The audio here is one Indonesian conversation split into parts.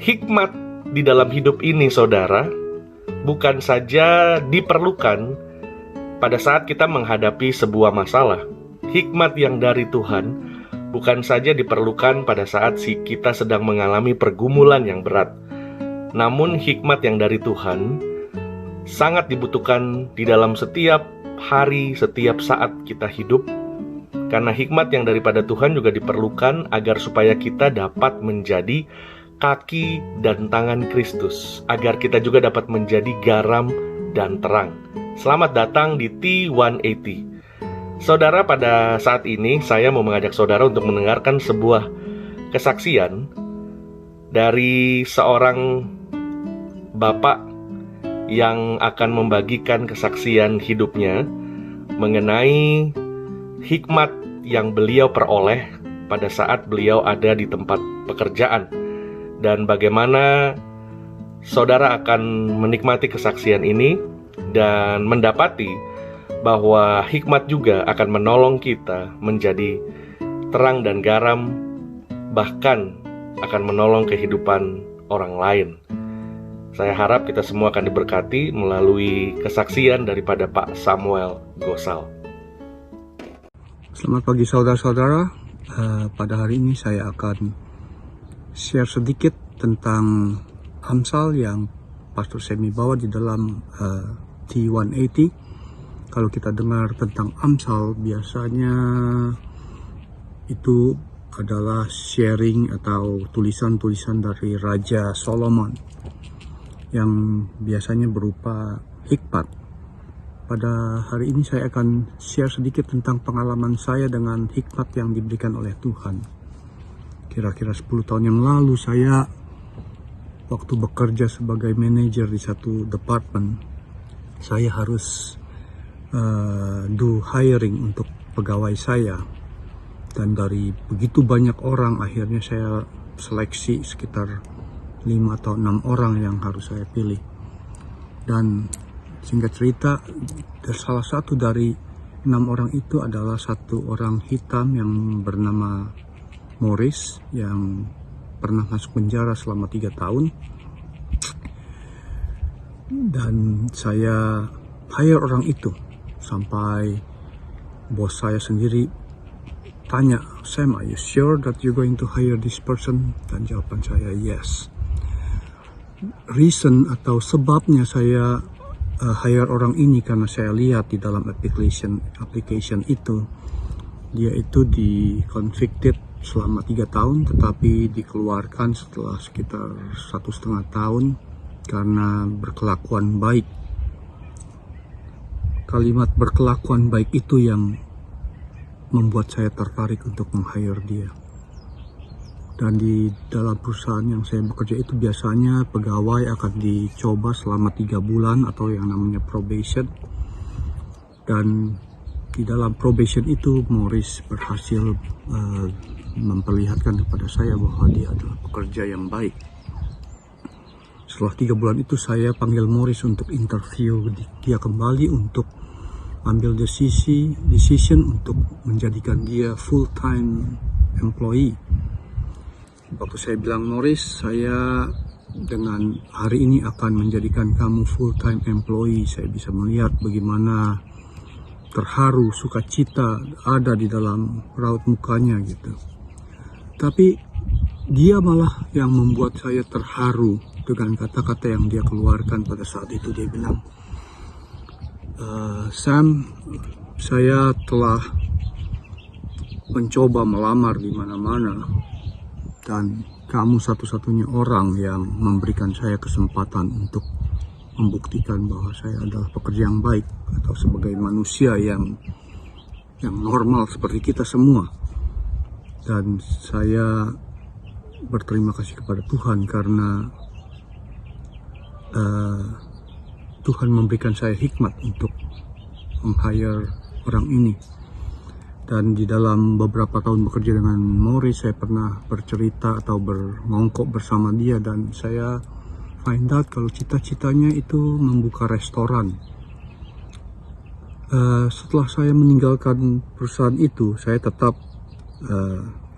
Hikmat di dalam hidup ini, saudara, bukan saja diperlukan pada saat kita menghadapi sebuah masalah. Hikmat yang dari Tuhan bukan saja diperlukan pada saat kita sedang mengalami pergumulan yang berat. Namun hikmat yang dari Tuhan sangat dibutuhkan di dalam setiap hari, setiap saat kita hidup. Karena hikmat yang daripada Tuhan juga diperlukan agar supaya kita dapat menjadi kaki dan tangan Kristus, agar kita juga dapat menjadi garam dan terang. Selamat datang di T180. Saudara, pada saat ini saya mau mengajak saudara untuk mendengarkan sebuah kesaksian dari seorang bapak yang akan membagikan kesaksian hidupnya mengenai hikmat yang beliau peroleh pada saat beliau ada di tempat pekerjaan, dan bagaimana saudara akan menikmati kesaksian ini dan mendapati bahwa hikmat juga akan menolong kita menjadi terang dan garam, bahkan akan menolong kehidupan orang lain. Saya harap kita semua akan diberkati melalui kesaksian daripada Pak Samuel Gosal. Selamat pagi saudara-saudara. Pada hari ini saya akan share sedikit tentang Amsal yang Pastor Semi bawa di dalam T180. Kalau kita dengar tentang Amsal, biasanya itu adalah sharing atau tulisan-tulisan dari Raja Solomon yang biasanya berupa hikmat. Pada hari ini saya akan share sedikit tentang pengalaman saya dengan hikmat yang diberikan oleh Tuhan. Kira-kira 10 tahun yang lalu saya waktu bekerja sebagai manajer di satu departemen, saya harus do hiring untuk pegawai saya, dan dari begitu banyak orang akhirnya saya seleksi sekitar 5 atau 6 orang yang harus saya pilih. Dan singkat cerita, salah satu dari 6 orang itu adalah satu orang hitam yang bernama Morris yang pernah masuk penjara selama 3 tahun. Dan saya hire orang itu sampai bos saya sendiri tanya, "Sam, are you sure that you're going to hire this person?" Dan jawaban saya, yes. Reason atau sebabnya saya hire orang ini karena saya lihat di dalam application itu, dia itu di-convicted selama 3 tahun tetapi dikeluarkan setelah sekitar 1,5 tahun karena berkelakuan baik. Kalimat berkelakuan baik itu yang membuat saya tertarik untuk meng-hire dia. Dan di dalam perusahaan yang saya bekerja itu biasanya pegawai akan dicoba selama 3 bulan atau yang namanya probation. Dan di dalam probation itu Morris berhasil memperlihatkan kepada saya bahwa dia adalah pekerja yang baik. Setelah 3 bulan itu saya panggil Morris untuk interview dia kembali untuk ambil decision untuk menjadikan dia full-time employee. Waktu saya bilang, Morris, saya dengan hari ini akan menjadikan kamu full-time employee, saya bisa melihat bagaimana terharu, sukacita ada di dalam raut mukanya gitu. Tapi dia malah yang membuat saya terharu dengan kata-kata yang dia keluarkan pada saat itu. Dia bilang, "Sam, saya telah mencoba melamar di mana-mana dan kamu satu-satunya orang yang memberikan saya kesempatan untuk membuktikan bahwa saya adalah pekerja yang baik atau sebagai manusia yang normal seperti kita semua. Dan saya berterima kasih kepada Tuhan karena Tuhan memberikan saya hikmat untuk meng-hire orang ini." Dan di dalam beberapa tahun bekerja dengan Morris, saya pernah bercerita atau bermongkok bersama dia, dan saya find out kalau cita-citanya itu membuka restoran. Setelah saya meninggalkan perusahaan itu, saya tetap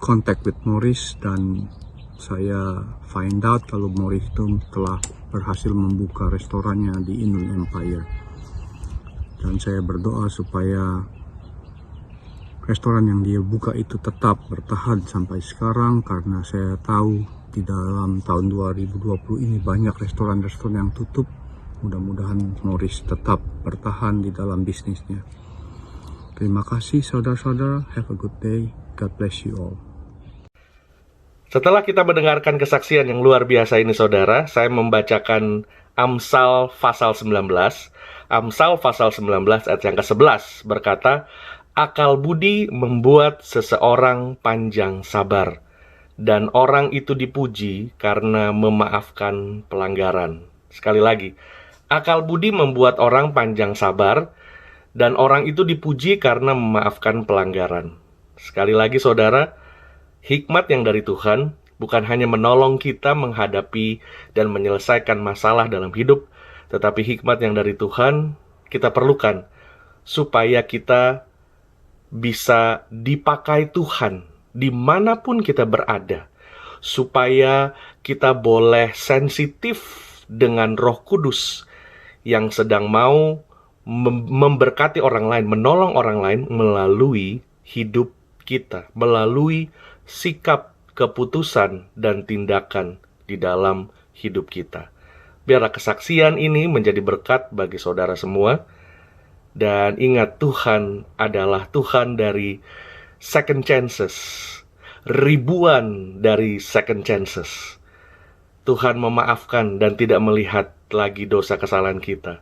contact with Morris dan saya find out kalau Morris itu telah berhasil membuka restorannya di Inland Empire. Dan saya berdoa supaya restoran yang dia buka itu tetap bertahan sampai sekarang, karena saya tahu di dalam tahun 2020 ini banyak restoran-restoran yang tutup. Mudah-mudahan Morris tetap bertahan di dalam bisnisnya. Terima kasih saudara-saudara. Have a good day. God bless you all. Setelah kita mendengarkan kesaksian yang luar biasa ini saudara, saya membacakan Amsal pasal 19. Amsal pasal 19 ayat yang ke-11 berkata, akal budi membuat seseorang panjang sabar, dan orang itu dipuji karena memaafkan pelanggaran. Sekali lagi, akal budi membuat orang panjang sabar, dan orang itu dipuji karena memaafkan pelanggaran. Sekali lagi saudara, hikmat yang dari Tuhan bukan hanya menolong kita menghadapi dan menyelesaikan masalah dalam hidup, tetapi hikmat yang dari Tuhan kita perlukan supaya kita bisa dipakai Tuhan dimanapun kita berada, supaya kita boleh sensitif dengan Roh Kudus yang sedang mau memberkati orang lain, menolong orang lain melalui hidup kita, melalui sikap, keputusan, dan tindakan di dalam hidup kita. Biarlah kesaksian ini menjadi berkat bagi saudara semua. Dan ingat, Tuhan adalah Tuhan dari second chances, ribuan dari second chances. Tuhan memaafkan dan tidak melihat lagi dosa kesalahan kita,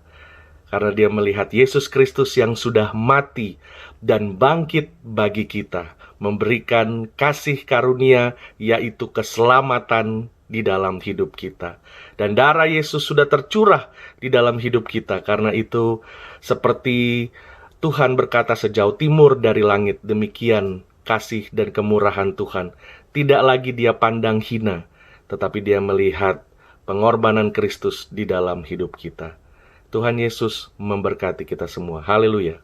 karena Dia melihat Yesus Kristus yang sudah mati dan bangkit bagi kita, memberikan kasih karunia, yaitu keselamatan di dalam hidup kita. Dan darah Yesus sudah tercurah di dalam hidup kita. Karena itu, seperti Tuhan berkata, sejauh timur dari langit, demikian kasih dan kemurahan Tuhan. Tidak lagi Dia pandang hina, tetapi Dia melihat pengorbanan Kristus di dalam hidup kita. Tuhan Yesus memberkati kita semua. Haleluya.